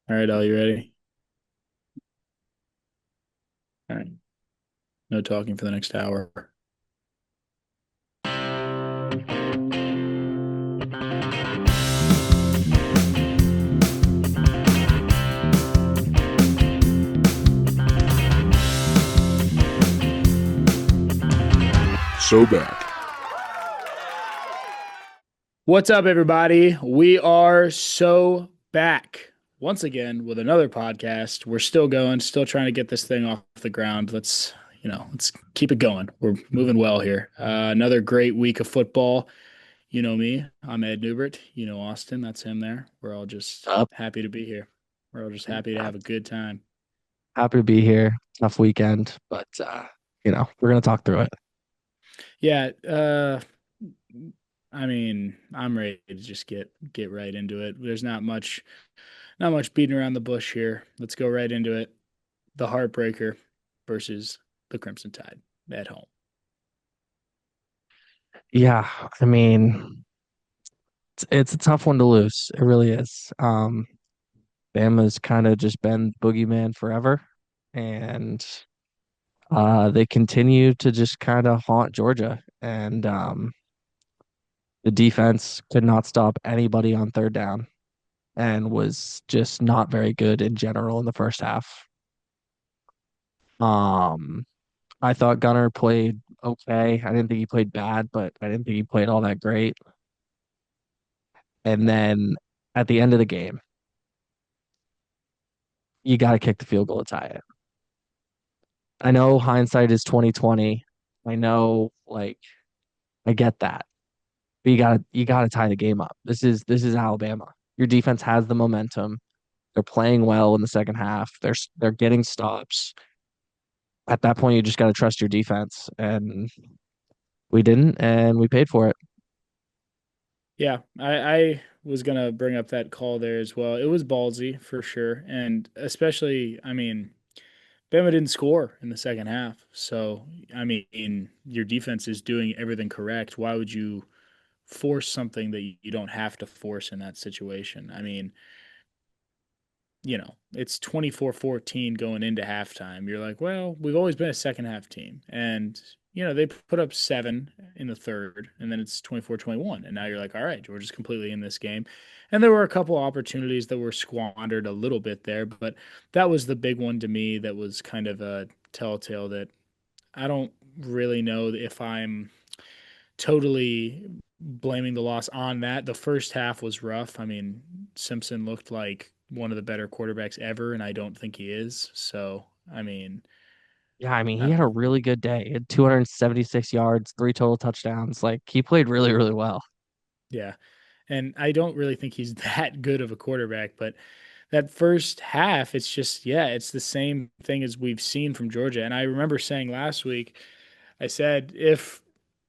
All right, Al, you ready? All right. No talking for the next hour. So back. What's up, everybody? We are so back once again with another podcast. We're still going, still trying to get this thing off the ground. Let's keep it going. We're moving well here. Another great week of football. You know me. I'm Ed Newbert. You know Austin. That's him there. We're all just Up. happy to be here. We're all just happy to have a good time. Happy to be here. Tough weekend, but we're gonna talk through it. Yeah, I mean, I'm ready to just get right into it. There's not much beating around the bush here. Let's go right into it. The Heartbreaker versus the Crimson Tide at home. Yeah, I mean, it's a tough one to lose. It really is. Bama's kind of just been boogeyman forever, and they continue to just kind of haunt Georgia. And the defense could not stop anybody on third down, and was just not very good in general in the first half. Um, I thought Gunner played okay. I didn't think he played bad, but I didn't think he played all that great. And then at the end of the game, you got to kick the field goal to tie it. I know hindsight is 2020. I know, like, I get that. But you gotta tie the game up. This is Alabama. Your defense has the momentum. They're playing well in the second half. They're getting stops. At that point, you just got to trust your defense, and we didn't, and we paid for it. Yeah, I was gonna bring up that call there as well. It was ballsy for sure, and especially, I mean, Bama didn't score in the second half, so I mean, your defense is doing everything correct. Why would you force something that you don't have to force in that situation? I mean, it's 24-14 going into halftime. You're like, well, we've always been a second half team. And, they put up 7 in the third, and then it's 24-21. And now you're like, all right, Georgia's completely in this game. And there were a couple opportunities that were squandered a little bit there, but that was the big one to me that was kind of a telltale that I don't really know if I'm totally blaming the loss on that. The first half was rough. I mean, Simpson looked like one of the better quarterbacks ever, and I don't think he is. So, I mean, Yeah, I mean, I he had don't a know. really good day. He had 276 yards, three total touchdowns. Like he played really, really well. Yeah. And I don't really think he's that good of a quarterback, but that first half, it's just, yeah, it's the same thing as we've seen from Georgia. And I remember saying last week, I said, if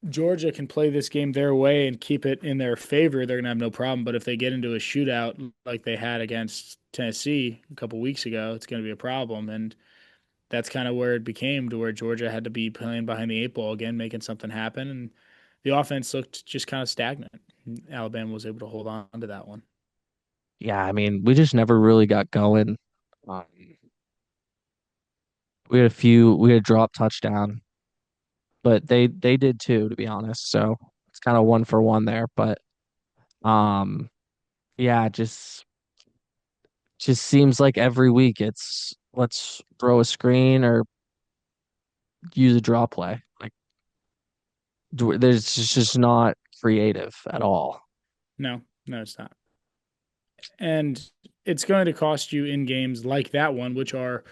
Georgia can play this game their way and keep it in their favor, they're going to have no problem. But if they get into a shootout like they had against Tennessee a couple weeks ago, it's going to be a problem. And that's kind of where it became to where Georgia had to be playing behind the eight ball again, making something happen. And the offense looked just kind of stagnant. Alabama was able to hold on to that one. Yeah, I mean, we just never really got going. Um, we had a drop touchdown, but they did too, to be honest. So it's kind of one for one there. But um, yeah, just seems like every week it's let's throw a screen or use a draw play. Like there's just not creative at all. No, no, it's not. And it's going to cost you in games like that one, which are,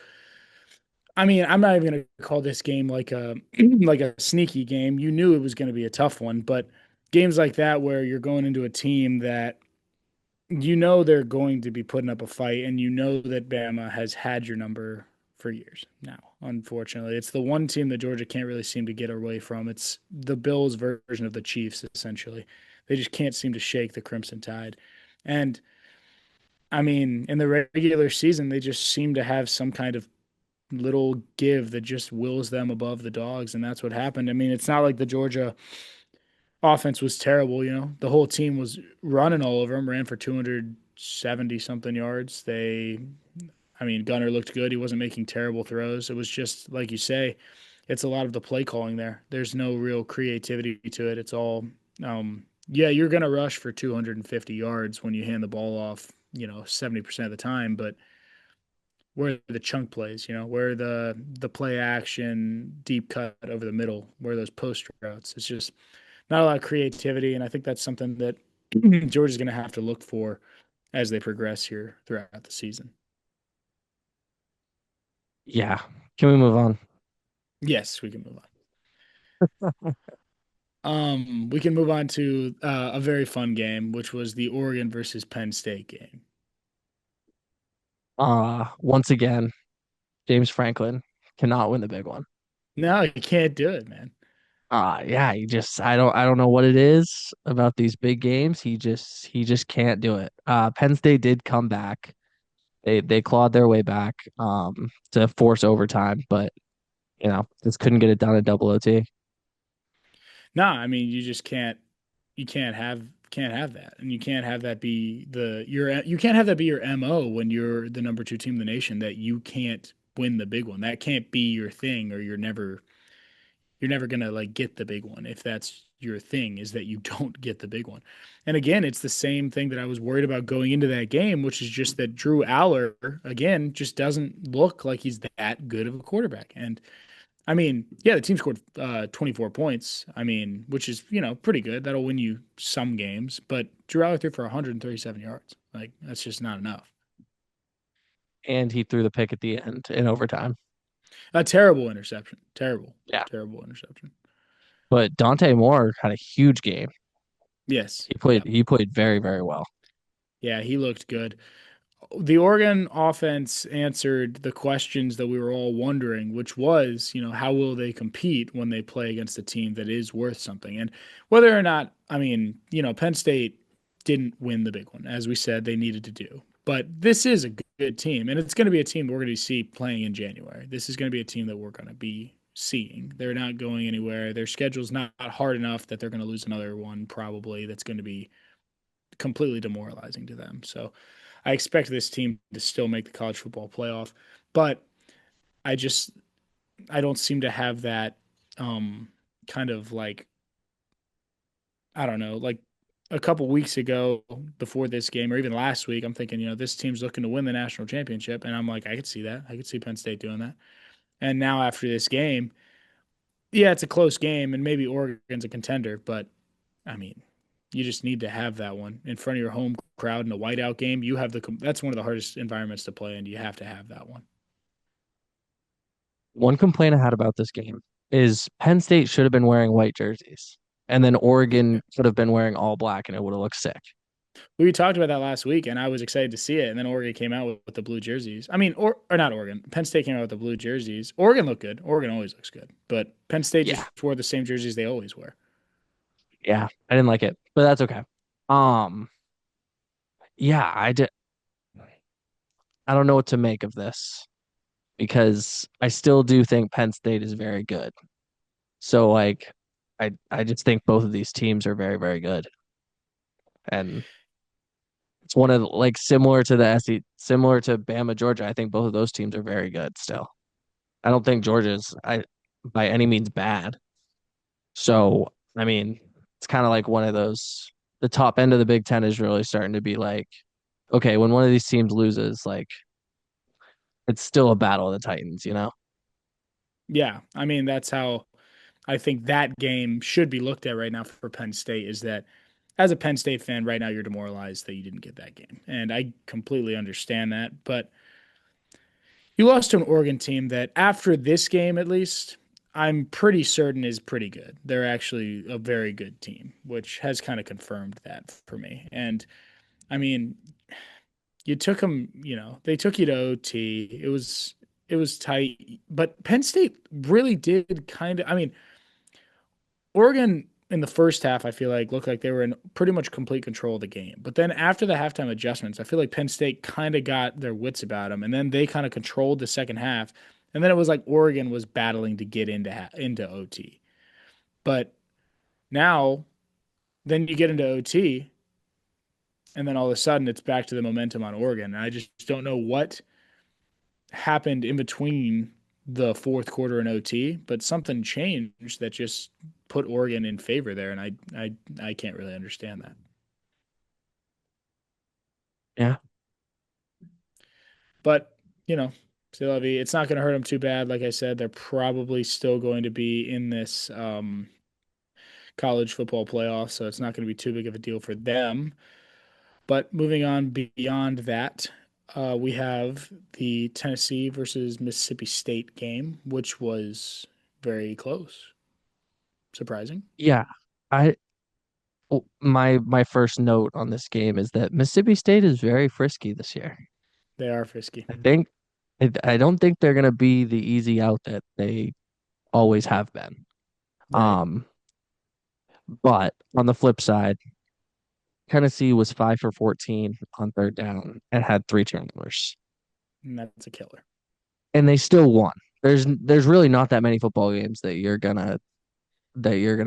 I mean, I'm not even going to call this game like a like a sneaky game. You knew it was going to be a tough one, but games like that where you're going into a team that they're going to be putting up a fight, and that Bama has had your number for years now. Unfortunately, it's the one team that Georgia can't really seem to get away from. It's the Bills' version of the Chiefs, essentially. They just can't seem to shake the Crimson Tide, and I mean, in the regular season, they just seem to have some kind of little give that just wills them above the dogs, and that's what happened. I mean, it's not like the Georgia offense was terrible. The whole team was running all over them, ran for 200 70 something yards. I mean, Gunner looked good. He wasn't making terrible throws. It was just like you say, it's a lot of the play calling there. There's no real creativity to it. It's all, yeah, you're going to rush for 250 yards when you hand the ball off, 70% of the time, but where are the chunk plays, where are the play action, deep cut over the middle, where are those post routes? It's just not a lot of creativity. And I think that's something that Georgia's going to have to look for as they progress here throughout the season. Yeah. Can we move on? Yes, we can move on. We can move on to a very fun game, which was the Oregon versus Penn State game. Once again, James Franklin cannot win the big one. No, you can't do it, man. Yeah, I don't know what it is about these big games. He just can't do it. Penn State did come back. They clawed their way back to force overtime, but just couldn't get it done at double OT. No, I mean you just can't have that, and you can't have that be you can't have that be your MO when you're the number two team in the nation, that you can't win the big one. That can't be your thing, or you're never gonna like get the big one if that's your thing, is that you don't get the big one. And again, it's the same thing that I was worried about going into that game, which is just that Drew Aller again just doesn't look like he's that good of a quarterback. And I mean, yeah, the team scored 24 points. I mean, which is pretty good. That'll win you some games. But Drew Aller threw for 137 yards. Like that's just not enough. And he threw the pick at the end in overtime. A terrible interception. Terrible, Yeah. terrible interception. But Dante Moore had a huge game. Yes. He Yeah. played he played very, very well. Yeah, he looked good. The Oregon offense answered the questions that we were all wondering, which was, how will they compete when they play against a team that is worth something? And whether or not, I mean, Penn State didn't win the big one, as we said they needed to do. But this is a good team, and it's going to be a team we're going to see playing in January. This is going to be a team that we're going to be seeing. They're not going anywhere. Their schedule's not hard enough that they're going to lose another one, probably, that's going to be completely demoralizing to them. So I expect this team to still make the college football playoff, but I just I don't seem to have that kind of like, I don't know, like a couple weeks ago before this game, or even last week, I'm thinking, this team's looking to win the national championship, and I'm like, I could see that. I could see Penn State doing that. And now after this game, yeah, it's a close game, and maybe Oregon's a contender, but I mean, you just need to have that one in front of your home crowd in a whiteout game. That's one of the hardest environments to play in. You have to have that one. One complaint I had about this game is Penn State should have been wearing white jerseys, and then Oregon should have been wearing all black, and it would have looked sick. We talked about that last week, and I was excited to see it. And then Oregon came out with the blue jerseys. I mean, or not Oregon. Penn State came out with the blue jerseys. Oregon looked good. Oregon always looks good, but Penn State just Yeah, wore the same jerseys they always wear. yeah, I didn't like it, but that's okay. Um, yeah, I don't know what to make of this because I still do think Penn State is very good. So like, I just think both of these teams are very, very good, and it's one of like similar to the SE, similar to Bama, Georgia. I think both of those teams are very good still. I don't think Georgia's I by any means bad. So, I mean, it's kind of like one of those, the top end of the Big Ten is really starting to be like, okay, when one of these teams loses, like it's still a battle of the Titans. Yeah, I mean that's how I think that game should be looked at right now for Penn State. Is that as a Penn State fan right now, you're demoralized that you didn't get that game, and I completely understand that. But you lost to an Oregon team that, after this game at least, I'm pretty certain is pretty good. They're actually a very good team, which has kind of confirmed that for me. And I mean, you took them, they took you to OT. It was tight, but Penn State really did kind of. I mean, Oregon in the first half, I feel like looked like they were in pretty much complete control of the game. But then after the halftime adjustments, I feel like Penn State kind of got their wits about them, and then they kind of controlled the second half. And then it was like Oregon was battling to get into OT. But now, then you get into OT, and then all of a sudden it's back to the momentum on Oregon. And I just don't know what happened in between the fourth quarter and OT, but something changed that just put Oregon in favor there, and I can't really understand that. Yeah. But you know, it's not going to hurt them too bad. Like I said, they're probably still going to be in this college football playoff, so it's not going to be too big of a deal for them. But moving on beyond that, we have the Tennessee versus Mississippi State game, which was very close. Surprising. Yeah. I my first note on this game is that Mississippi State is very frisky this year. They are frisky. I think I don't think they're gonna be the easy out that they always have been. Right. Um, but on the flip side, Tennessee was 5 for 14 on third down and had 3 turnovers, And that's a killer. and they still won. There's really not that many football games that you're gonna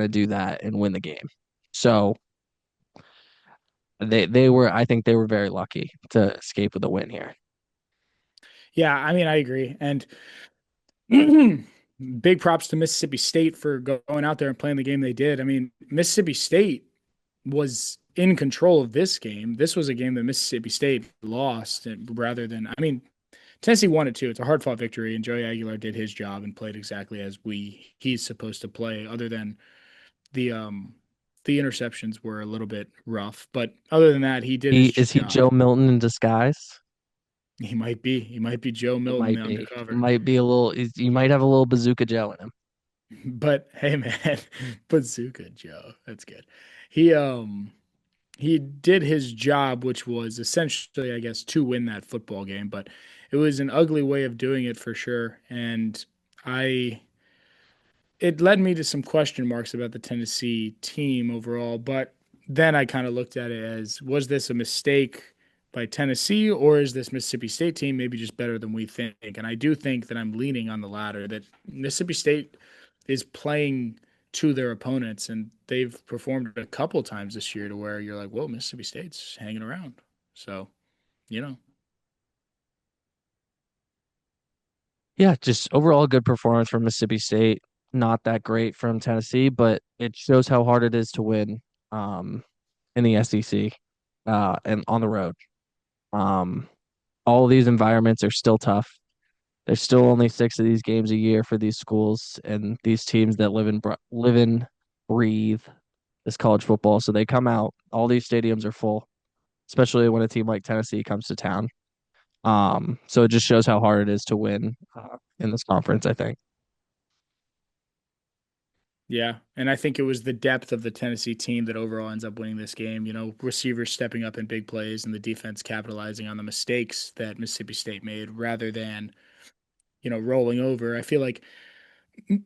do that and win the game. So they were I think they were very lucky to escape with a win here. Yeah, I mean, I agree. And big props to Mississippi State for going out there and playing the game they did. I mean, Mississippi State was in control of this game. This was a game that Mississippi State lost rather than, I mean, Tennessee won it too. It's a hard fought victory, and Joey Aguilar did his job and played exactly as he's supposed to play, other than the um the interceptions were a little bit rough. But other than that, he did He his is he job. Joe Milton in disguise? He might be. He might be Joe He Milton might be. He undercover. might be a little. You might have a little Bazooka Joe in him. But hey man, Bazooka Joe. That's good. He did his job, which was essentially, I guess, to win that football game, but it was an ugly way of doing it for sure. And I it led me to some question marks about the Tennessee team overall. But then I kind of looked at it as, was this a mistake by Tennessee, or is this Mississippi State team maybe just better than we think? And I do think that I'm leaning on the latter, that Mississippi State is playing to their opponents, and they've performed a couple times this year to where you're like, whoa, Mississippi State's hanging around. So, you know, Yeah, just overall good performance from Mississippi State. Not that great from Tennessee, but it shows how hard it is to win um, in the SEC and on the road. Um, all of these environments are still tough. There's still only 6 of these games a year for these schools and these teams that live and breathe this college football. So they come out. All these stadiums are full, especially when a team like Tennessee comes to town. So it just shows how hard it is to win in this conference, I think. yeah. And I think it was the depth of the Tennessee team that overall ends up winning this game. You know, receivers stepping up in big plays and the defense capitalizing on the mistakes that Mississippi State made rather than, rolling over. I feel like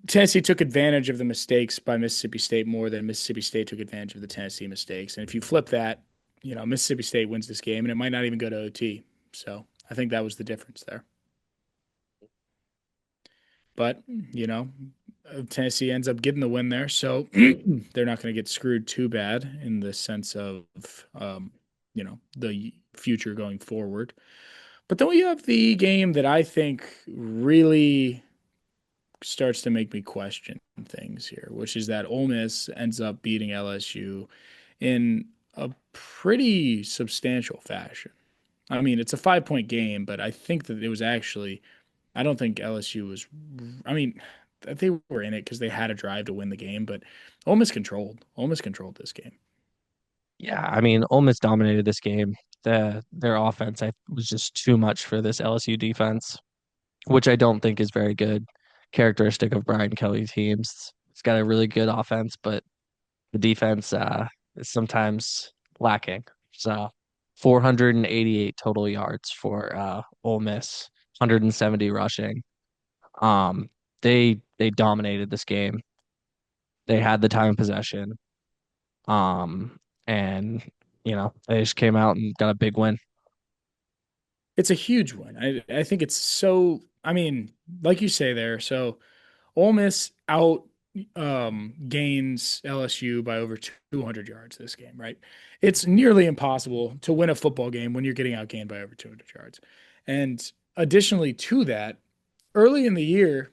Tennessee took advantage of the mistakes by Mississippi State more than Mississippi State took advantage of the Tennessee mistakes. And if you flip that, Mississippi State wins this game and it might not even go to OT. So I think that was the difference there. But, you know, Tennessee ends up getting the win there. So they're not going to get screwed too bad in the sense of, the future going forward. But then we have the game that I think really starts to make me question things here, which is that Ole Miss ends up beating LSU in a pretty substantial fashion. I mean, it's a 5 point game, but I think that it was actually, I don't think LSU was, I mean, they were in it because they had a drive to win the game, but Ole Miss controlled. Ole Miss controlled this game. Yeah, I mean, Ole Miss dominated this game. Their offense was just too much for this LSU defense, which I don't think is very good. Characteristic of Brian Kelly teams. It's got a really good offense, but the defense is sometimes lacking. So 488 total yards for Ole Miss, 170 rushing. Um, they dominated this game. They had the time of possession. Um, and they just came out and got a big win. It's a huge one. I think it's so, I mean, like you say there, so Ole Miss out gains LSU by over 200 yards this game, right? It's nearly impossible to win a football game when you're getting outgained by over 200 yards. And additionally to that, early in the year,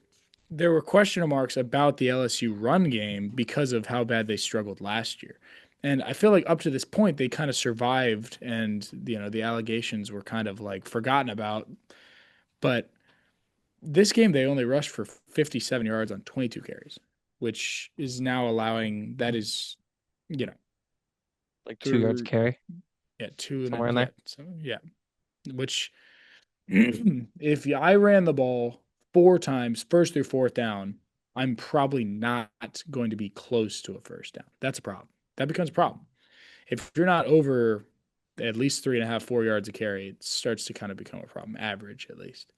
there were question marks about the LSU run game because of how bad they struggled last year. And I feel like up to this point, they kind of survived and, the allegations were kind of like forgotten about. But this game, they only rushed for 57 yards on 22 carries, which is now allowing that is, you know, Like 2 yards through, carry yeah, two and a, somewhere in yeah, there. so yeah, which if I ran the ball 4 times, first through fourth down, I'm probably not going to be close to a first down. That's a problem. That becomes a problem. If you're not over at least 3.5, 4 yards a carry, it starts to kind of become a problem, average at least.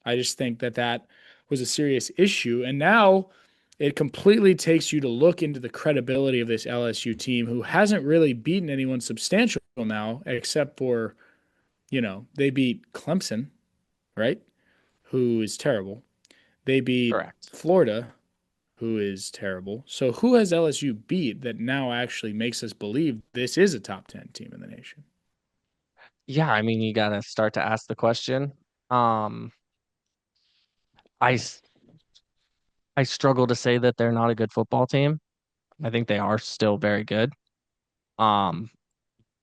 I just think that that was a serious issue. And now it completely takes you to look into the credibility of this LSU team who hasn't really beaten anyone substantial now, except for, they beat Clemson, right? Who is terrible. They beat Correct. Florida, who is terrible. So who has LSU beat that now actually makes us believe this is a top 10 team in the nation? Yeah, I mean, you gotta start to ask the question. Um, I s- I struggle to say that they're not a good football team. I think they are still very good. Um,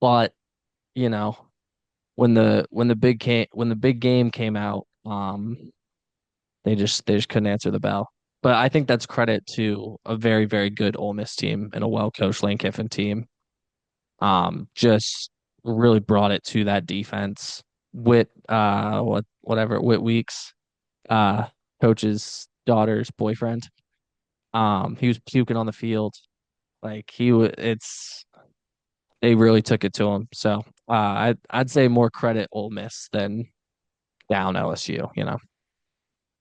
but you know, when the big game came out, they just couldn't answer the bell. But I think that's credit to a very, very good Ole Miss team and a well-coached Lane Kiffin team. Just really brought it to that defense. Whit Weeks, uh, coach's daughter's boyfriend. He was puking on the field. Like it's they really took it to him. So I'd say more credit Ole Miss than down LSU. You know.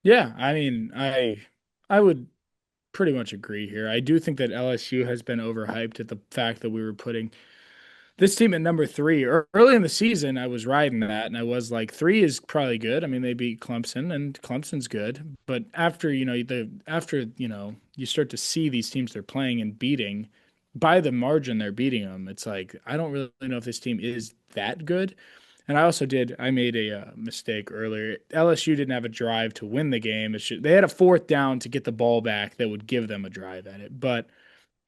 Yeah, I mean, I would pretty much agree here. I do think that LSU has been overhyped at the fact that we were putting this team at number three. Early in the season, I was riding that, and I was like, three is probably good. I mean, they beat Clemson, and Clemson's good. But after you start to see these teams they're playing and beating by the margin they're beating them, it's like I don't really know if this team is that good. And I made a mistake earlier. LSU didn't have a drive to win the game. They had a fourth down to get the ball back that would give them a drive at it. But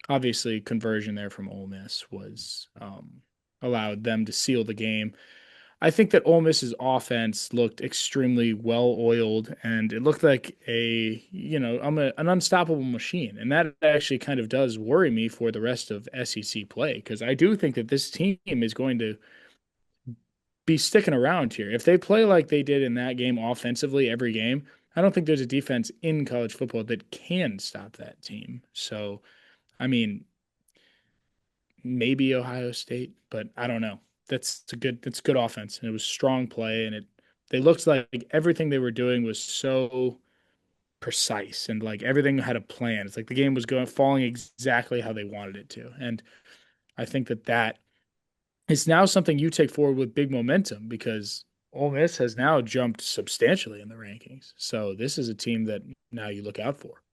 obviously, conversion there from Ole Miss was allowed them to seal the game. I think that Ole Miss's offense looked extremely well oiled, and it looked like an unstoppable machine. And that actually kind of does worry me for the rest of SEC play because I do think that this team is going to be sticking around here. If they play like they did in that game offensively every game, I don't think there's a defense in college football that can stop that team. So, I mean, maybe Ohio State, but I don't know. That's good offense, and it was strong play, and they looked like everything they were doing was so precise, and like everything had a plan. It's like the game was going falling exactly how they wanted it to, and I think that is now something you take forward with big momentum because Ole Miss has now jumped substantially in the rankings. So this is a team that now you look out for.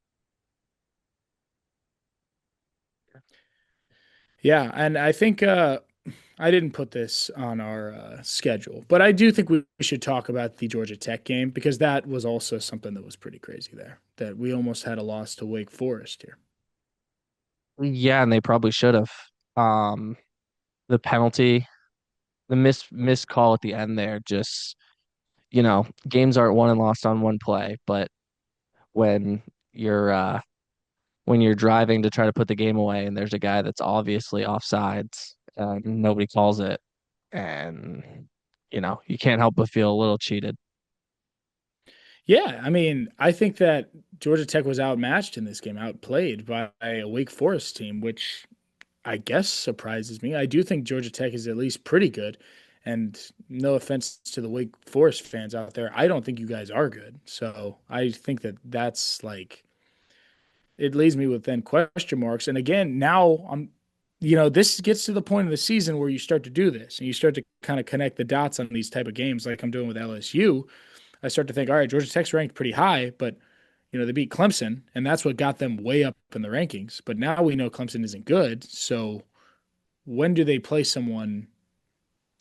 Yeah, and I think I didn't put this on our schedule, but I do think we should talk about the Georgia Tech game because that was also something that was pretty crazy there. That we almost had a loss to Wake Forest here. Yeah, and they probably should have. Um, the penalty, the missed call at the end there, just games aren't won and lost on one play, but when you're uh when you're driving to try to put the game away and there's a guy that's obviously offsides and nobody calls it, and you can't help but feel a little cheated. Yeah, I mean, I think that Georgia Tech was outmatched in this game, outplayed by a Wake Forest team, which I guess surprises me. I do think Georgia Tech is at least pretty good. And no offense to the Wake Forest fans out there, I don't think you guys are good. So I think that that's like it leaves me with then question marks. And again, now this gets to the point of the season where you start to do this and you start to kind of connect the dots on these type of games, like I'm doing with LSU. I start to think, all right, Georgia Tech's ranked pretty high, but They beat Clemson, and that's what got them way up in the rankings. But now we know Clemson isn't good. So when do they play someone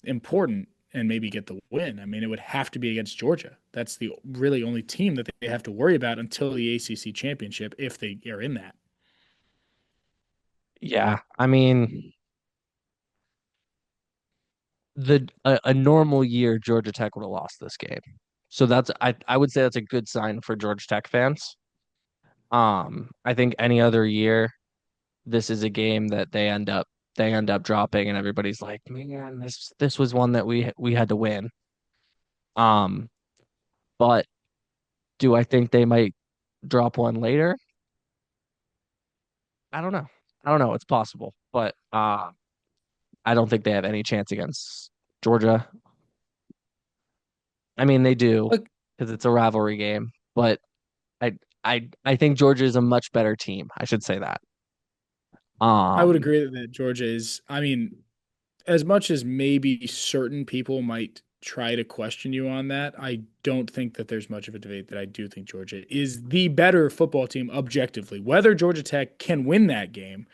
important and maybe get the win? I mean, it would have to be against Georgia. That's the really only team that they have to worry about until the ACC championship if they are in that. Yeah, I mean, a normal year, Georgia Tech would have lost this game. So I would say that's a good sign for Georgia Tech fans. I think any other year, this is a game that they end up dropping, and everybody's like, man, this was one that we had to win. Um, but do I think they might drop one later? I don't know. I don't know. It's possible, but I don't think they have any chance against Georgia. I mean, they do Look, because it's a rivalry game, but I think Georgia is a much better team. I should say that. I would Um, agree that Georgia is, I mean, as much as maybe certain people might try to question you on that, I don't think that there's much of a debate that I do think Georgia is the better football team objectively. Whether Georgia Tech can win that game,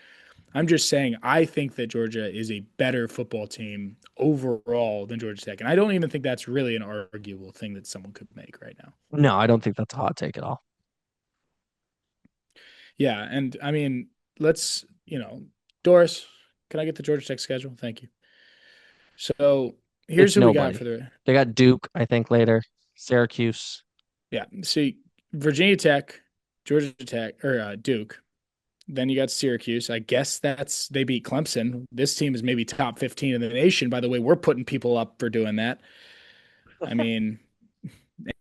I'm just saying I think that Georgia is a better football team overall than Georgia Tech. And I don't even think that's really an arguable thing that someone could make right now. no, I don't think that's a hot take at all. Yeah. And I mean, let's, Doris, can I get the Georgia Tech schedule? Thank you. So here's It's who we got nobody. for the, They got Duke, I think, later. Syracuse. yeah. See, Virginia Tech, Georgia Tech, or Duke. Then you got Syracuse. I guess they beat Clemson. This team is maybe top 15 in the nation. By the way, we're putting people up for doing that. I mean,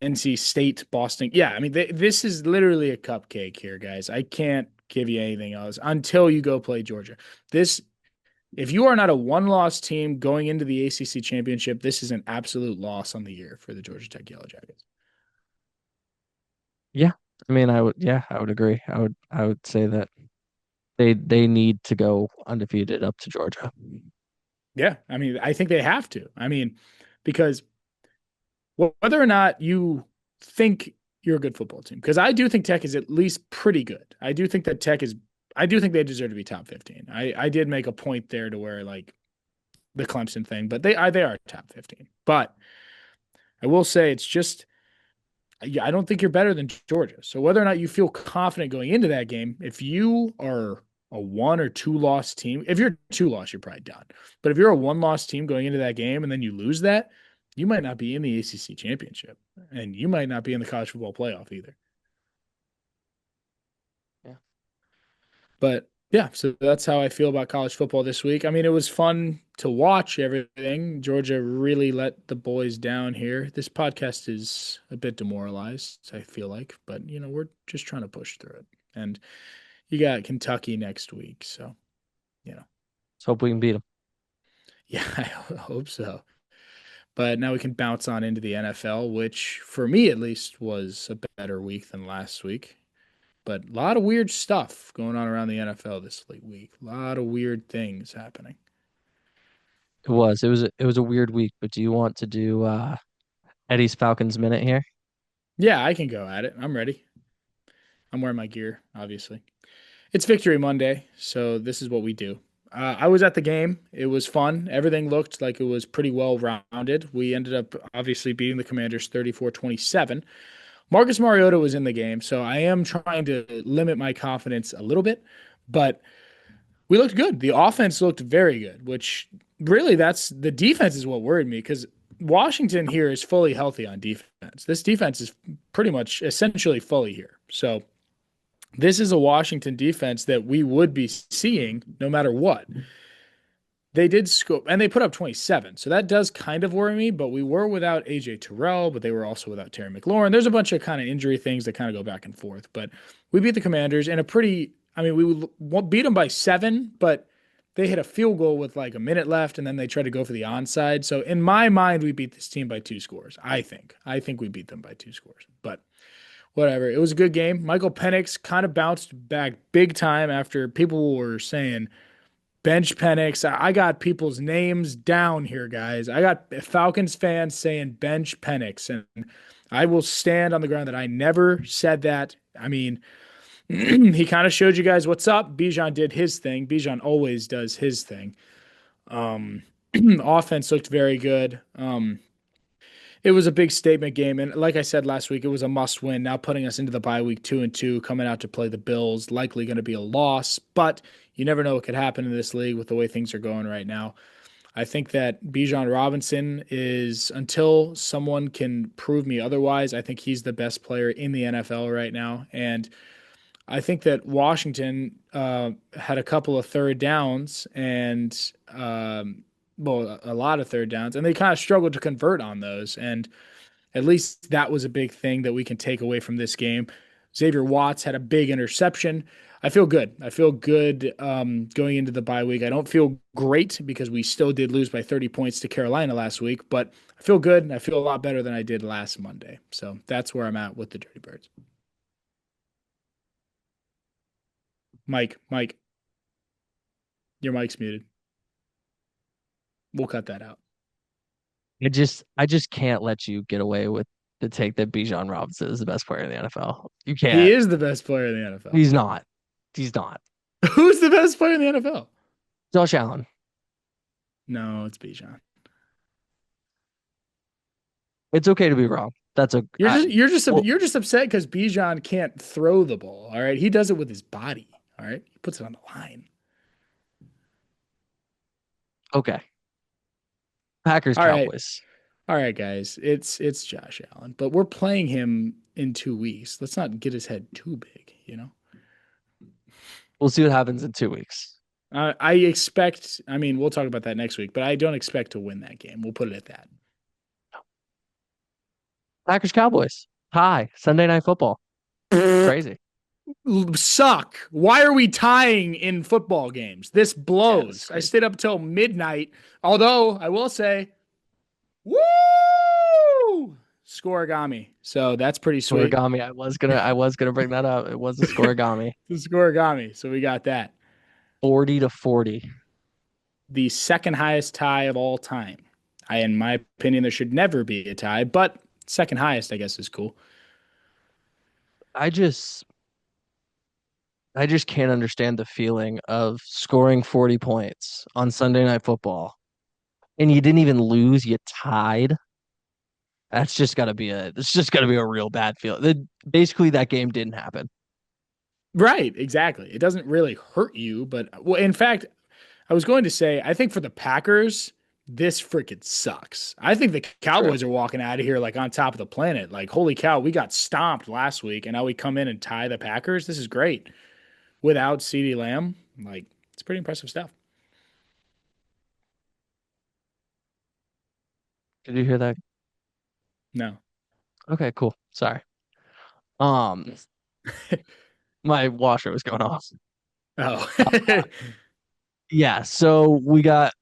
NC State, Boston. Yeah, I mean, this is literally a cupcake here, guys. I can't give you anything else until you go play Georgia. This, if you are not a one-loss team going into the ACC championship, this is an absolute loss on the year for the Georgia Tech Yellow Jackets. Yeah. I mean, I would agree. I would say that they need to go undefeated up to Georgia. Yeah, I mean, I think they have to. I mean, because whether or not you think you're a good football team, because I do think Tech is at least pretty good. I do think that Tech is. I do think they deserve to be top 15. I did make a point there to where like the Clemson thing, but they are top 15. But I will say it's just I don't think you're better than Georgia. So whether or not you feel confident going into that game, if you are a one or two loss team, if you're two loss, you're probably done. But if you're a one loss team going into that game and then you lose that, you might not be in the ACC championship, and you might not be in the college football playoff either. Yeah. But yeah, so that's how I feel about college football this week. I mean, it was fun to watch everything. Georgia really let the boys down here. This podcast is a bit demoralized, I feel like, but we're just trying to push through it. And you got Kentucky next week, so you know, Let's hope we can beat them. yeah, I hope so. But now we can bounce on into the NFL, which for me at least was a better week than last week. But a lot of weird stuff going on around the NFL this week. A lot of weird things happening. It was a weird week, but do you want to do Eddie's Falcons minute here? Yeah, I can go at it. I'm ready. I'm wearing my gear, obviously. It's Victory Monday, so this is what we do. I was at the game. It was fun. Everything looked like it was pretty well rounded. We ended up obviously beating the Commanders 34-27. Marcus Mariota was in the game, so I am trying to limit my confidence a little bit, but we looked good. The offense looked very good, which really that's the defense is what worried me because Washington here is fully healthy on defense. This defense is pretty much essentially fully here. So this is a Washington defense that we would be seeing no matter what. They did score and they put up 27. So that does kind of worry me, but we were without AJ Terrell, but they were also without Terry McLaurin. There's a bunch of kind of injury things that kind of go back and forth, but we beat the Commanders in a pretty, I mean, we beat them by 7, but they hit a field goal with like a minute left and then they tried to go for the onside. So in my mind, we beat this team by 2 scores. I think we beat them by 2 scores, but whatever. It was a good game. Michael Penix kind of bounced back big time after people were saying, bench Penix. I got people's names down here, guys. I got Falcons fans saying bench Penix, and I will stand on the ground that I never said that. I mean, he kind of showed you guys what's up. Bijan did his thing. Bijan always does his thing. Um, Offense looked very good. It was a big statement game, and like I said last week, it was a must-win. Now putting us into the bye week 2-2, coming out to play the Bills, likely going to be a loss, but you never know what could happen in this league with the way things are going right now. I think that Bijan Robinson is, until someone can prove me otherwise, I think he's the best player in the NFL right now. And I think that Washington had a couple of third downs and, well, a lot of third downs, and they kind of struggled to convert on those. And at least that was a big thing that we can take away from this game. Xavier Watts had a big interception. I feel good. I feel good going into the bye week. I don't feel great because we still did lose by 30 points to Carolina last week, but I feel good. I feel a lot better than I did last Monday. So that's where I'm at with the Dirty Birds. Mike, your mic's muted. We'll cut that out. I just can't let you get away with the take that Bijan Robinson is the best player in the NFL. You He can't. is the best player in the NFL. He's not. He's not. Who's the best player in the NFL? Josh Allen. No, it's Bijan. It's okay to be wrong. That's a well, You're just upset because Bijan can't throw the ball. All right, he does it with his body. All right, he puts it on the line. okay. Packers All right, Cowboys. all right, guys. It's Josh Allen, but we're playing him in 2 weeks. Let's not get his head too big. You know, We'll see what happens in 2 weeks. I expect. I mean, we'll talk about that next week, but I don't expect to win that game. We'll put it at that. Packers Cowboys. Hi. Sunday night football. Crazy. Suck. Why are we tying in football games? This Yeah, this is blows. I crazy. stayed up till midnight. Although I will say, woo, scoregami. So that's pretty sweet. Scorigami. I was gonna bring that up. It was a scorigami. The scoregami. So we got that. 40-40. The second highest tie of all time. In my opinion, there should never be a tie, but second highest, I guess, is cool. I just I just can't understand the feeling of scoring 40 points on Sunday night football and you didn't even lose, you tied. It's just gotta be a real bad feel. Basically that game didn't happen. Right, exactly. It doesn't really hurt you, but well, in fact, I was going to say, I think for the Packers, this freaking sucks. I think the True. Cowboys are walking out of here like on top of the planet. Like, holy cow, we got stomped last week, and now we come in and tie the Packers. This is great. Without CeeDee Lamb, like, it's pretty impressive stuff. Did you hear that? No. Okay, cool. Sorry. Um, my washer was going off. Oh. Yeah, so we got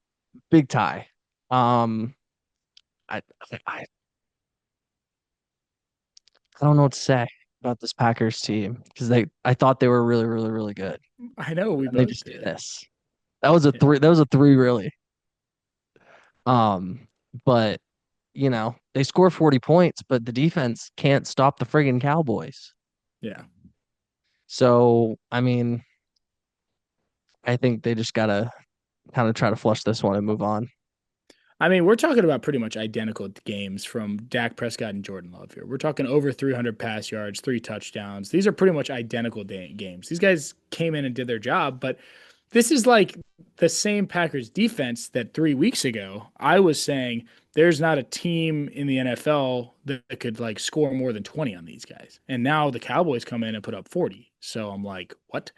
big tie. Um, I I I don't know what to say about this Packers team because I thought they were really, really, really good. I know we And they both just do did. this. That was a Yeah. three. That was a three, really. Um, but they score 40 points, but the defense can't stop the friggin' Cowboys. Yeah. So, I mean, I think they just gotta kind of try to flush this one and move on. I mean, we're talking about pretty much identical games from Dak Prescott and Jordan Love here. We're talking over 300 pass yards, 3 touchdowns. These are pretty much identical games. These guys came in and did their job, but this is like the same Packers defense that 3 weeks ago I was saying there's not a team in the NFL that could like score more than 20 on these guys. And now the Cowboys come in and put up 40. So I'm like, what?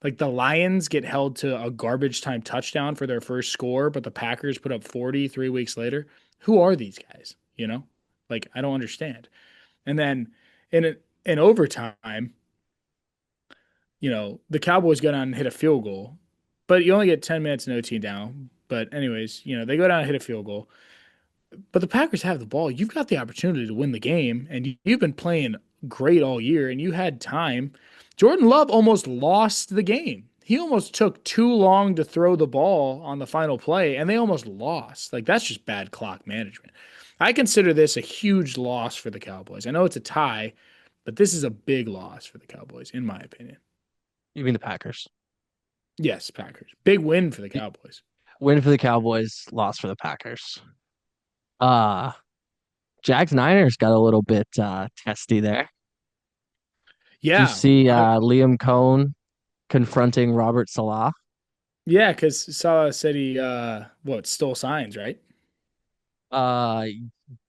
Like the Lions get held to a garbage time touchdown for their first score, but the Packers put up 40 3 weeks later. Who are these guys? You know, like I don't understand. And then in overtime, the Cowboys go down and hit a field goal, but you only get 10 minutes in OT down. But anyways, they go down and hit a field goal. But the Packers have the ball. You've got the opportunity to win the game, and you've been playing great all year, and you had time. Jordan Love almost lost the game. He almost took too long to throw the ball on the final play, and they almost lost. Like, that's just bad clock management. I consider this a huge loss for the Cowboys. I know it's a tie, But this is a big loss for the Cowboys, in my opinion. You mean the Packers? Yes, Packers. Big win for the Cowboys. Win for the Cowboys, loss for the Packers. Uh Jags Niners got a little bit testy there. Do you Yeah, see Liam Cohn confronting Robert Salah? yeah, because Salah said he stole signs, right? Uh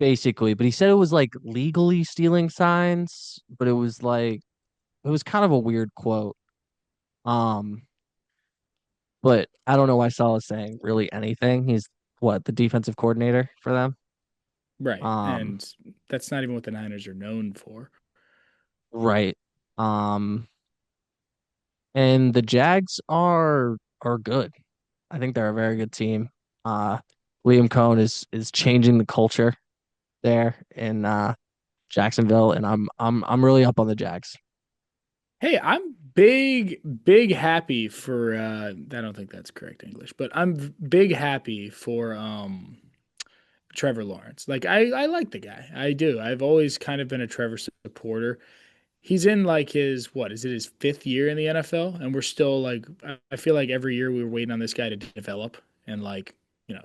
Basically, but he said it was like legally stealing signs, but it was kind of a weird quote. Um, but I don't know why Salah's saying really anything. He's what, the defensive coordinator for them? Right. Um, And that's not even what the Niners are known for. right. Um, and the Jags are good. I think they're a very good team. Uh, Liam Cohn is changing the culture there in Jacksonville, and I'm really up on the Jags. Hey, I'm big happy for I don't think that's correct English, but I'm big happy for Trevor Lawrence. Like I like the guy. I do. I've always kind of been a Trevor supporter. He's in like his what is it his fifth year in the NFL, and we're still like I feel like every year we were waiting on this guy to develop, and like he's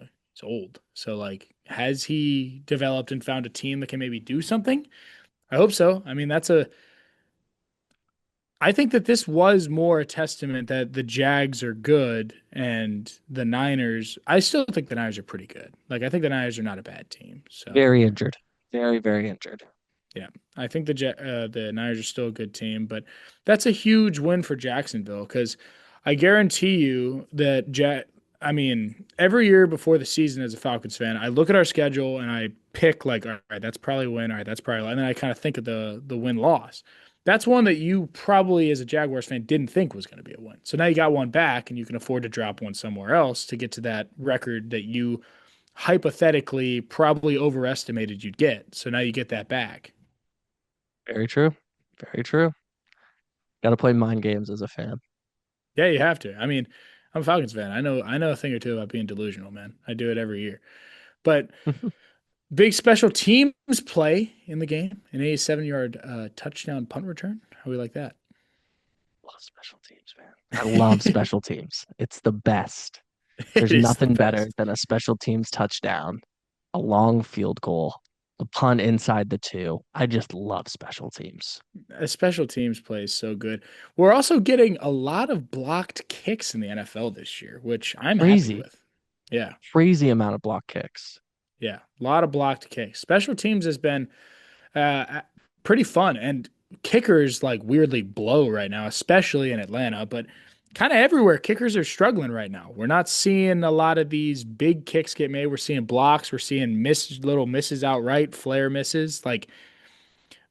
old. So like, has he developed and found a team that can maybe do something? I hope so. I mean, I think that this was more a testament that the Jags are good and the Niners. I still think the Niners are pretty good. Like I think the Niners are not a bad team. So Very injured, very injured. yeah, I think the Niners are still a good team, but that's a huge win for Jacksonville because I guarantee you that I mean, every year before the season as a Falcons fan, I look at our schedule and I pick like, all right, that's probably a win. All right, that's probably, and then I kind of think of the win loss. That's one that you probably as a Jaguars fan didn't think was going to be a win. So now you got one back, and you can afford to drop one somewhere else to get to that record that you hypothetically probably overestimated you'd get. So now you get that back. Very true. Very true. Got to play mind games as a fan. Yeah, you have to. I mean, I'm a Falcons fan. I know a thing or two about being delusional, man. I do it every year. But big special teams play in the game. An 87-yard touchdown punt return. How we like that? Love special teams, man. I love special teams. It's the best. It There's is the nothing better best. than a special teams touchdown, a long field goal, a punt inside the two. I just love special teams. A special teams play is so good. We're also getting a lot of blocked kicks in the NFL this year, which I'm happy Crazy, with. Yeah, crazy amount of block kicks. yeah, a lot of blocked kicks. Special teams has been pretty fun. And kickers like weirdly blow right now, especially in Atlanta, but kind of everywhere. Kickers are struggling right now. We're not seeing a lot of these big kicks get made. We're seeing blocks. We're seeing little misses outright, flare misses, like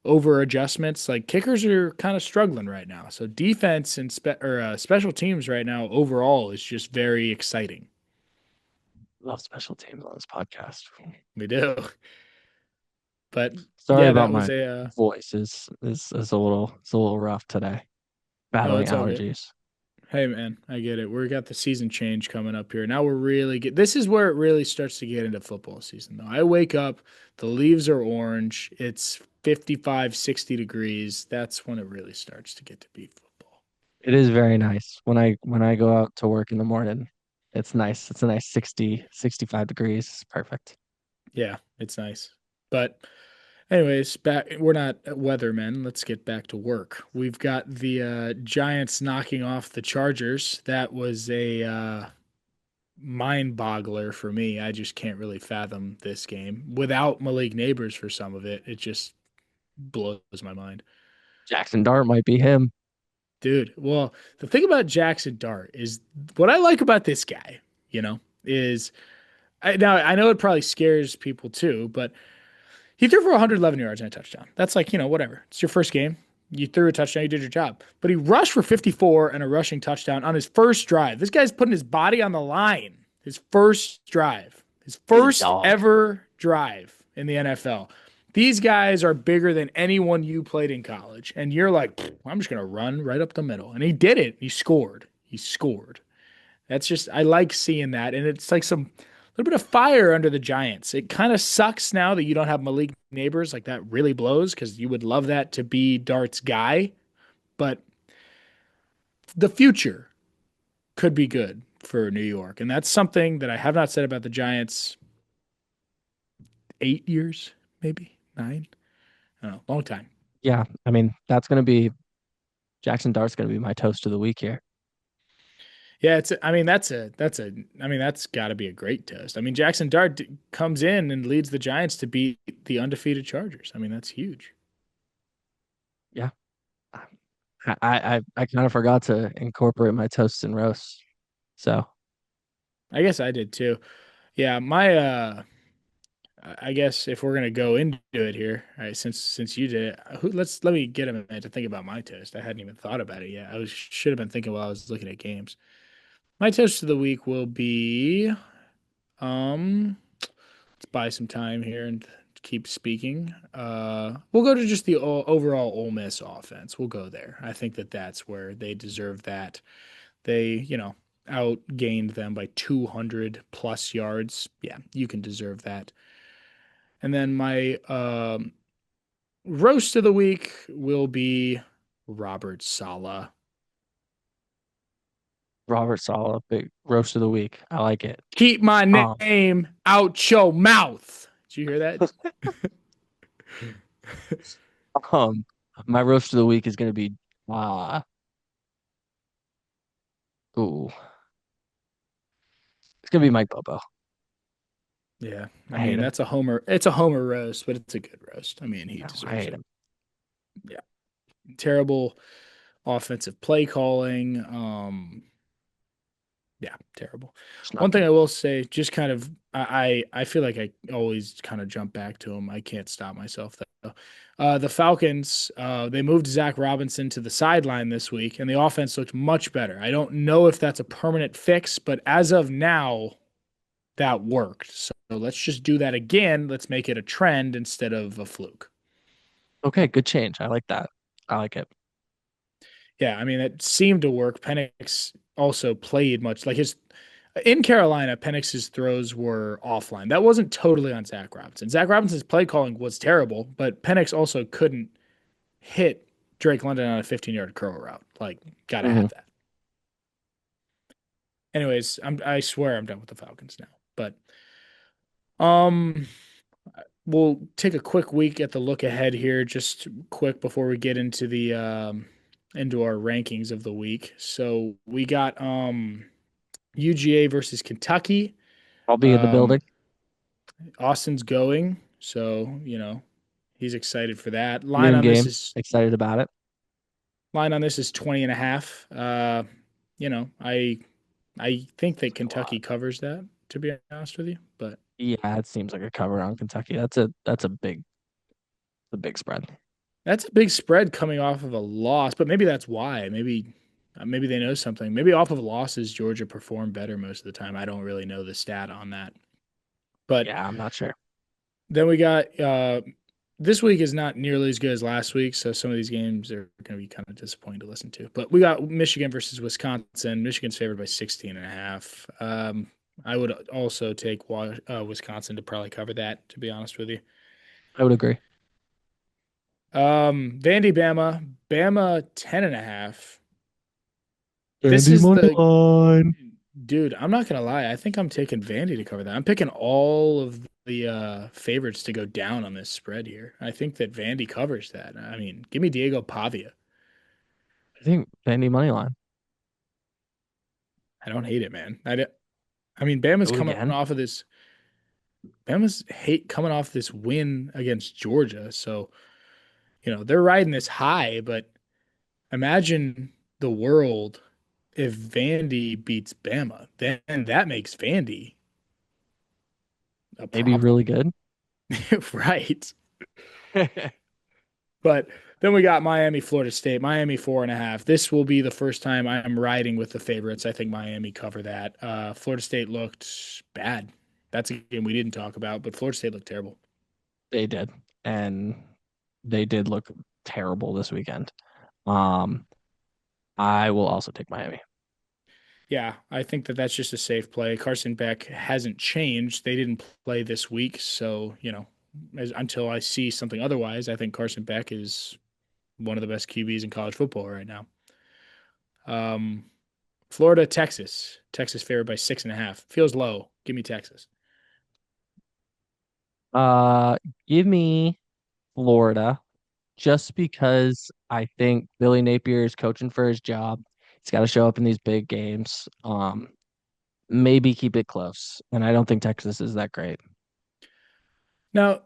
over adjustments. Like kickers are kind of struggling right now. So defense and special teams right now overall is just very exciting. Love special teams on this podcast. We do. But Sorry yeah, about that was my a voice is a little rough today. oh, Battling it's all good. allergies. Hey man, I get it. We got the season change coming up here. Now we're really get this is where it really starts to get into football season though. I wake up, the leaves are orange, it's 55, 60 degrees. That's when it really starts to get to be football. It is very nice when I go out to work in the morning. It's nice. It's a nice 65 degrees. It's perfect. Yeah, it's nice. But anyways, back we're not weathermen. Let's get back to work. We've got the Giants knocking off the Chargers. That was a mind boggler for me. I just can't really fathom this game without Malik Neighbors for some of it. It just blows my mind. Jackson Dart might be him. Dude, well, the thing about Jaxson Dart is what I like about this guy, is now I know it probably scares people too, but he threw for 111 yards and a touchdown. That's like, whatever. It's your first game. You threw a touchdown, you did your job. But he rushed for 54 and a rushing touchdown on his first drive. This guy's putting his body on the line. His first drive, his Big first dog. ever drive in the NFL. These guys are bigger than anyone you played in college. And you're like, I'm just going to run right up the middle. And he did it. He scored. He scored. That's just, I like seeing that. And it's like some little bit of fire under the Giants. It kind of sucks now that you don't have Malik Neighbors. Like that really blows because you would love that to be Dart's guy. But the future could be good for New York. And that's something that I have not said about the Giants 8 years, maybe nine. I don't know, long time. Yeah, I mean that's gonna be Jaxson Dart's gonna be my toast of the week here. Yeah, I mean, I mean, that's got to be a great test. I mean, Jaxson Dart comes in and leads the Giants to beat the undefeated Chargers. I mean, that's huge. Yeah, I kind of forgot to incorporate my toasts and roasts. So I guess I did too. Yeah, I guess if we're gonna go into it here, all right, since you did it, let me get a minute to think about my toast. I hadn't even thought about it yet. Should have been thinking while I was looking at games. My toast of the week will be um let's buy some time here and keep speaking. We'll go to just the overall Ole Miss offense. We'll go there. I think that that's where they deserve that. They outgained them by 200 plus yards. Yeah, you can deserve that. And then my roast of the week will be Robert Sala. Robert Sala, big roast of the week. I like it. Keep my Um, name out your mouth. Did you hear that? um, my roast of the week is gonna be uh ooh, it's gonna be Mike Bobo. Yeah, I I hate mean him. that's a homer. It's a homer roast, but it's a good roast. I mean he No, I deserves hate it. him. Yeah, terrible offensive play calling. Yeah, terrible. It's not One thing good. I will say, just kind of, I feel like I always kind of jump back to them. I can't stop myself though. The Falcons, they moved Zach Robinson to the sideline this week, and the offense looked much better. I don't know if that's a permanent fix, but as of now, that worked. So let's just do that again. Let's make it a trend instead of a fluke. Okay, good change. I like that. I like it. Yeah, I mean, it seemed to work. Penix also played much like his in Carolina, Penix's throws were offline. That wasn't totally on Zach Robinson. Zach Robinson's play calling was terrible, but Penix also couldn't hit Drake London on a 15-yard curl route. Like, gotta Hmm. have that. Anyways, I swear I'm done with the Falcons now. But um, we'll take a quick week at the look ahead here, just quick before we get into the into our rankings of the week. So we got UGA versus Kentucky. I'll be in the Um, building. Austin's going, so he's excited for that. Noon game. Excited about it. Line on this is 20 and a half. You know, I think that It's like a lot. Kentucky covers that, to be honest with you, but Yeah, it seems like a cover on Kentucky. That's a big spread. that's a big spread coming off of a loss, but maybe that's why. Maybe they know something. Maybe off of losses Georgia performed better most of the time. I don't really know the stat on that. But Yeah, I'm not sure. then we got this week is not nearly as good as last week, so some of these games are going to be kind of disappointing to listen to. But we got Michigan versus Wisconsin. Michigan's favored by 16 and a half. I would also take Wisconsin to probably cover that, to be honest with you. I would agree. Vandy Bama 10 and a half. This Andy is money the line. dude. I'm not gonna lie. I think I'm taking Vandy to cover that. I'm picking all of the favorites to go down on this spread here. I think that Vandy covers that. I mean, give me Diego Pavia. I think Andy money line. I don't hate it, man. I mean, Do it again. Bama's hate coming off this win against Georgia, so they're riding this high. But imagine the world if Vandy beats Bama, then that makes Vandy a Maybe really problem, good. right? But then we got Miami, Florida State. Miami 4.5. This will be the first time I am riding with the favorites. I think Miami cover that. Florida State looked bad. That's a game we didn't talk about, but Florida State looked terrible. They did. And they did look terrible this weekend. Um, I will also take Miami. Yeah, I think that that's just a safe play. Carson Beck hasn't changed. They didn't play this week, so until I see something otherwise, I think Carson Beck is one of the best QBs in college football right now. Um, Florida, Texas. Texas favored by 6.5. Feels low. Give me Texas. Uh, Give me Florida just because I think Billy Napier is coaching for his job. He's got to show up in these big games. Maybe keep it close. And I don't think Texas is that great. Now,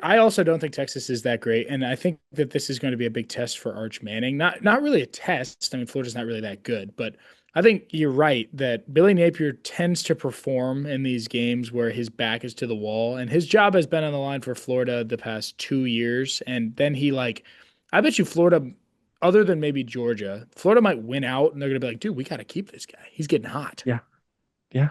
I also don't think Texas is that great, and I think that this is going to be a big test for Arch Manning. Not really a test. I mean, Florida's not really that good, but I think you're right that Billy Napier tends to perform in these games where his back is to the wall, and his job has been on the line for Florida the past 2 years. And then I bet you Florida, other than maybe Georgia, Florida might win out, and they're going to be like, dude, we got to keep this guy. He's getting hot. Yeah. Yeah.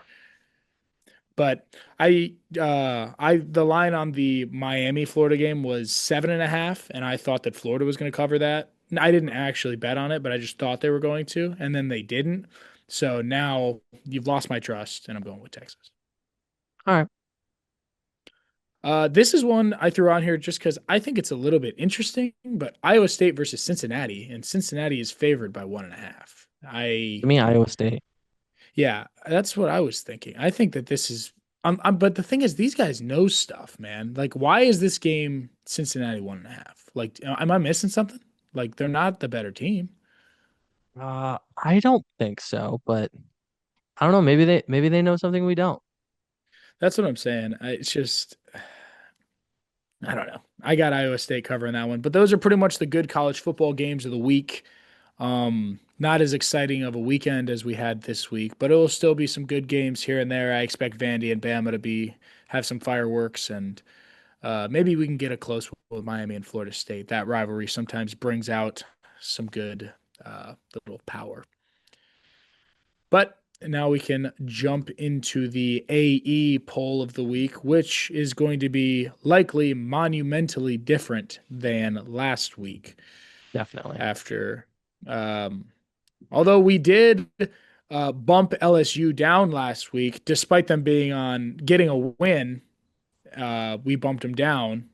But the line on the Miami Florida game was 7.5, and I thought that Florida was going to cover that. I didn't actually bet on it, but I just thought they were going to, and then they didn't. So now you've lost my trust, and I'm going with Texas. All right. This is one I threw on here just because I think it's a little bit interesting, but Iowa State versus Cincinnati, and Cincinnati is favored by 1.5. Give me Iowa State. Yeah, that's what I was thinking. I think that this is, but the thing is, these guys know stuff, man. Like, why is this game Cincinnati 1.5? Like, am I missing something? Like, they're not the better team. I don't think so, but I don't know. Maybe they know something we don't. That's what I'm saying. It's just, I don't know. I got Iowa State covering that one, but those are pretty much the good college football games of the week. Not as exciting of a weekend as we had this week, but it will still be some good games here and there. I expect Vandy and Bama to have some fireworks, and maybe we can get a close one with Miami and Florida State. That rivalry sometimes brings out some good little power. But now we can jump into the AE poll of the week, which is going to be likely monumentally different than last week. Definitely. After, um, although we did bump LSU down last week, despite them being on getting a win, we bumped them down.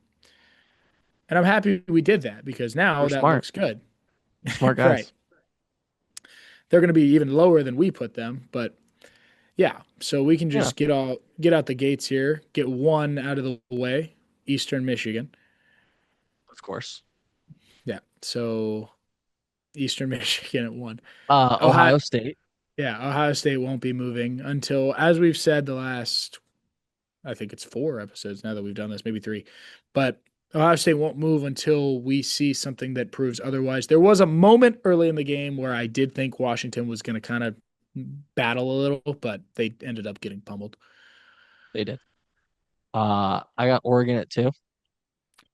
And I'm happy we did that because now We're that smart. looks good. We're smart Right. guys. They're going to be even lower than we put them, but yeah, so we can Yeah, just get out the gates here, get one out of the way, Eastern Michigan. of course. Yeah. So Eastern Michigan at one. Ohio Ohio State. yeah, Ohio State won't be moving until, as we've said the last, I think it's 4 episodes now that we've done this, maybe 3. But Ohio State won't move until we see something that proves otherwise. There was a moment early in the game where I did think Washington was going to kind of battle a little, but they ended up getting pummeled. They did. I got Oregon at 2.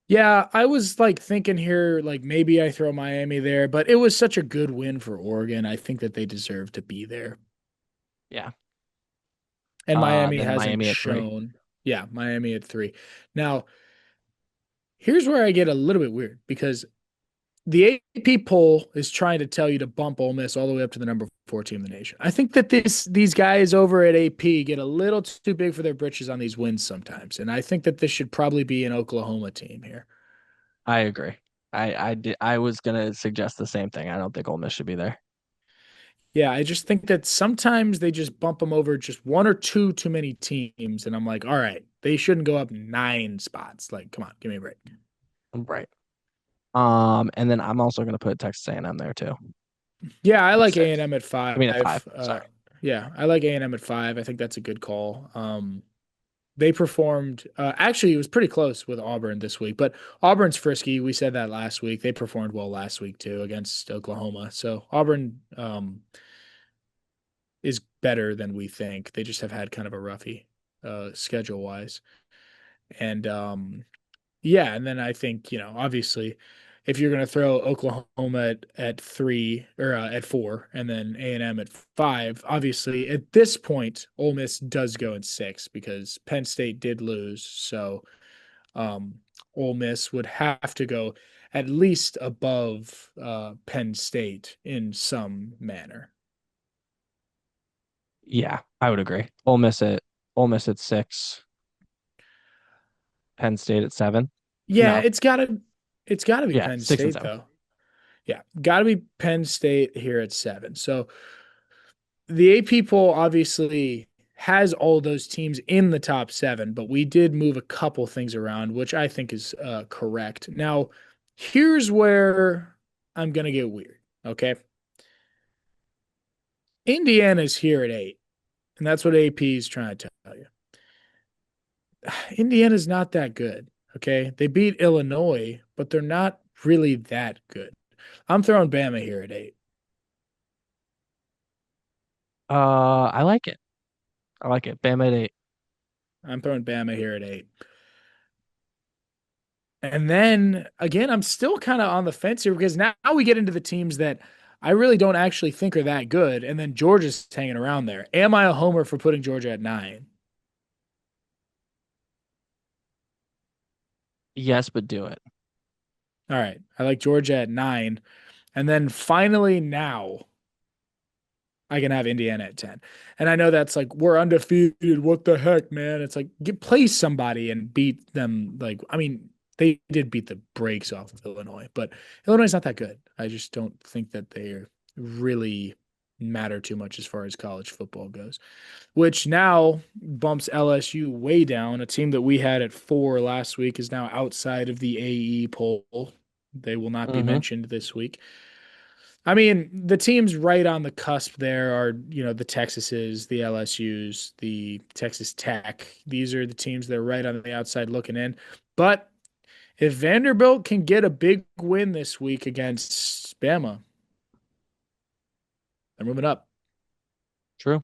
Yeah, I was like thinking here, like maybe I throw Miami there, but it was such a good win for Oregon. I think that they deserve to be there. Yeah. And Miami Then hasn't Miami at 3. shown. Yeah, Miami at 3. Now, here's where I get a little bit weird because the AP poll is trying to tell you to bump Ole Miss all the way up to the number 4 team in the nation. I think that these guys over at AP get a little too big for their britches on these wins sometimes, and I think that this should probably be an Oklahoma team here. I agree. I was gonna suggest the same thing. I don't think Ole Miss should be there. Yeah, I just think that sometimes they just bump them over just one or two too many teams, and I'm like, all right, they shouldn't go up 9 spots. Like, come on, give me a break. Right. And then I'm also gonna put Texas A&M there too Yeah, I at like A and 6. M at I mean at 5. 5. Sorry. Yeah, I like A&M at 5. I think that's a good call. They performed. Actually, it was pretty close with Auburn this week, but Auburn's frisky. We said that last week. They performed well last week too against Oklahoma. So Auburn is better than we think. They just have had kind of a roughy schedule wise. And yeah, and then I think, obviously, if you're going to throw Oklahoma at 3 or at 4 and then A&M at 5, obviously at this point, Ole Miss does go in 6 because Penn State did lose. So um, Ole Miss would have to go at least above Penn State in some manner. Yeah, I would agree. Ole Miss at 6, Penn State at 7. Yeah, No, it's gotta be yeah, Penn 6 and State 7. though. Yeah, gotta be Penn State here at 7. So the AP poll obviously has all those teams in the top 7, but we did move a couple things around, which I think is correct. Now, here's where I'm gonna get weird. Okay, Indiana's here at 8, and that's what AP is trying to tell you. Indiana's not that good. Okay, they beat Illinois, but they're not really that good. I'm throwing Bama here at 8. I like it. I like it. Bama at 8. I'm throwing Bama here at 8. And then again, I'm still kind of on the fence here because now we get into the teams that I really don't actually think are that good. And then Georgia's hanging around there. Am I a homer for putting Georgia at 9? Yes, but do it. All right. I like Georgia at 9. And then finally now I can have Indiana at 10. And I know that's like, we're undefeated. What the heck, man? It's like, play somebody and beat them. Like, I mean, they did beat the brakes off of Illinois, but Illinois is not that good. I just don't think that they really matter too much as far as college football goes, which now bumps LSU way down. A team that we had at 4 last week is now outside of the AE poll. They will not be Mm-hmm. mentioned this week. I mean, the teams right on the cusp there are, the Texases, the LSUs, the Texas Tech. These are the teams that are right on the outside looking in. But if Vanderbilt can get a big win this week against Bama, they're moving up. True.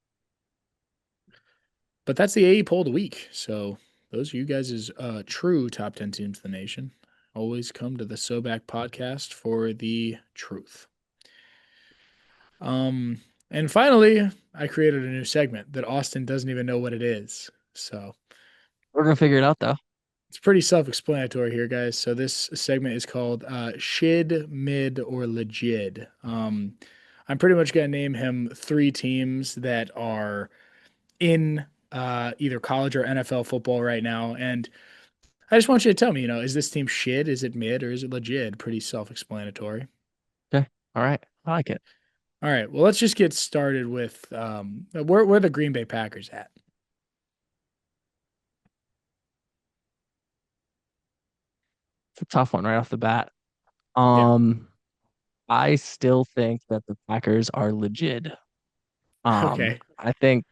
But that's the AE poll of the week. So those are you guys' true top 10 teams of the nation. Always come to the SoBack podcast for the truth. Um, and finally, I created a new segment that Austin doesn't even know what it is. So We're gonna figure it out though. it's pretty self-explanatory here, guys. So this segment is called Shid, Mid, or Legit. I'm pretty much gonna name him 3 teams that are in either college or NFL football right now, and I just want you to tell me, is this team shit? Is it mid or is it legit? Pretty self-explanatory. Okay. All right. I like it. All right. Well, let's just get started with where the Green Bay Packers at. It's a tough one right off the bat. Yeah. Um, I still think that the Packers are legit. Okay. I think,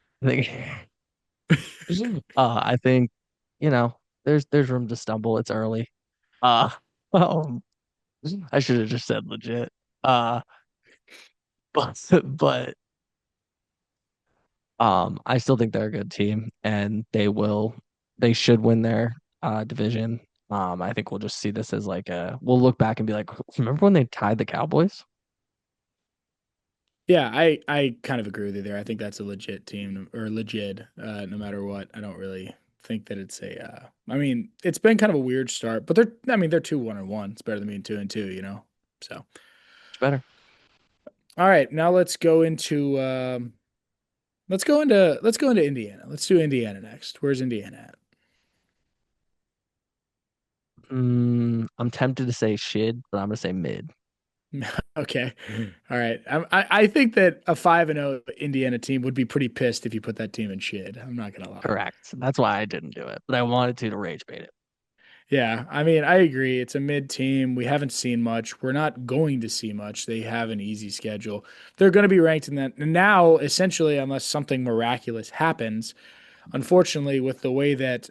you know, there's room to stumble. It's early. Uh, um, I should have just said legit. Uh, but I still think they're a good team, and they should win their division. I think we'll just see this as like we'll look back and be like, remember when they tied the Cowboys? Yeah, I kind of agree with you there. I think that's a legit team or legit, no matter what. I don't really think that it's a. I mean, it's been kind of a weird start, but they're 2-1-1. It's better than being 2-2. So, It's better. all right, now let's go into Indiana. Let's do Indiana next. Where's Indiana I'm tempted to say shid, but I'm gonna say mid. at? Okay, all right. I think that a 5-0 Indiana team would be pretty pissed if you put that team in shit. I'm not gonna lie. Correct. That's why I didn't do it, but I wanted to rage bait it. Yeah, I mean, I agree. It's a mid team. We haven't seen much. We're not going to see much. They have an easy schedule. They're going to be ranked in that now, essentially, unless something miraculous happens. Unfortunately, with the way that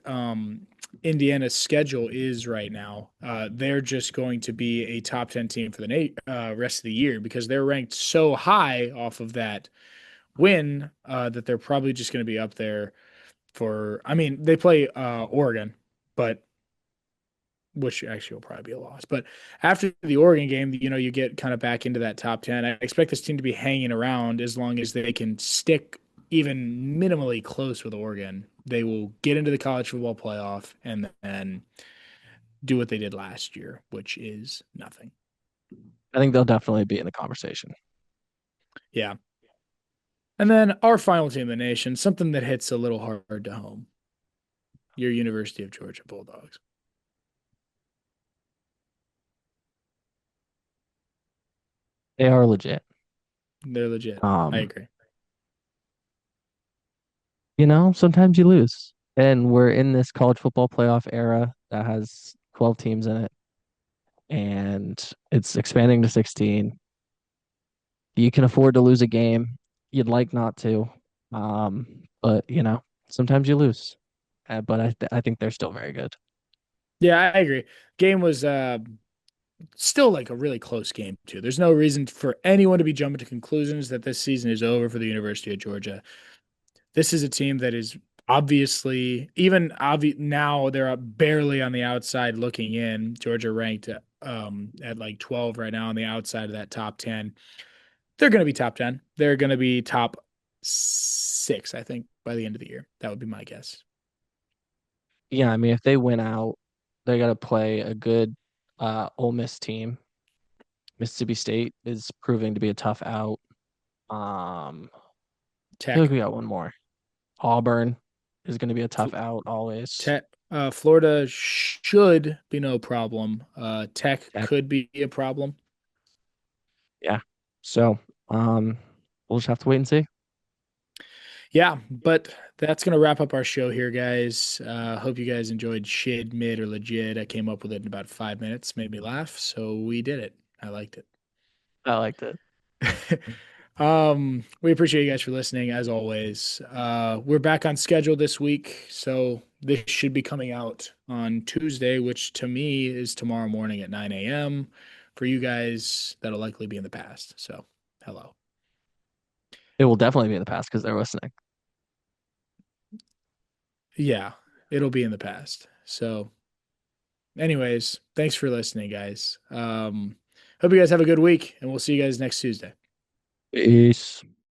Indiana's schedule is right now, they're just going to be a top 10 team for the rest of the year because they're ranked so high off of that win that they're probably just going to be up there for. I mean, they play Oregon, but which actually will probably be a loss. But after the Oregon game, you get kind of back into that top 10. I expect this team to be hanging around as long as they can stick even minimally close with Oregon. They will get into the college football playoff and then do what they did last year, which is nothing. I think they'll definitely be in the conversation. Yeah. And then our final team in the nation, something that hits a little hard to home. Your University of Georgia Bulldogs. They are legit. They're legit. I Um, agree. Sometimes you lose. And we're in this college football playoff era that has 12 teams in it, and it's expanding to 16. You can afford to lose a game. You'd like not to. But sometimes you lose. But I think they're still very good. Yeah, I agree. Game was still like a really close game too. There's no reason for anyone to be jumping to conclusions that this season is over for the University of Georgia. This is a team that is obviously now they're barely on the outside looking in. Georgia ranked at like 12 right now on the outside of that top 10. They're going to be top 10. They're going to be top 6, I think, by the end of the year. That would be my guess. Yeah, I mean, if they win out, they got to play a good Ole Miss team. Mississippi State is proving to be a tough out. I feel like Tech, we got one more. Auburn is going to be a tough out always. Tech, Florida should be no problem. Tech Tech, could be a problem. yeah. So, we'll just have to wait and see. Yeah, but that's gonna wrap up our show here, guys. Hope you guys enjoyed Shid, Mid, or Legit. I came up with it in about 5 minutes, made me laugh, so we did it. I liked it. I liked it. We appreciate you guys for listening as always. We're back on schedule this week, so this should be coming out on Tuesday, which to me is tomorrow morning at 9 a.m. For you guys, that'll likely be in the past. So, hello. It will definitely be in the past because they're listening. Yeah, it'll be in the past. So, anyways, thanks for listening, guys. Hope you guys have a good week, and we'll see you guys next Tuesday. Peace.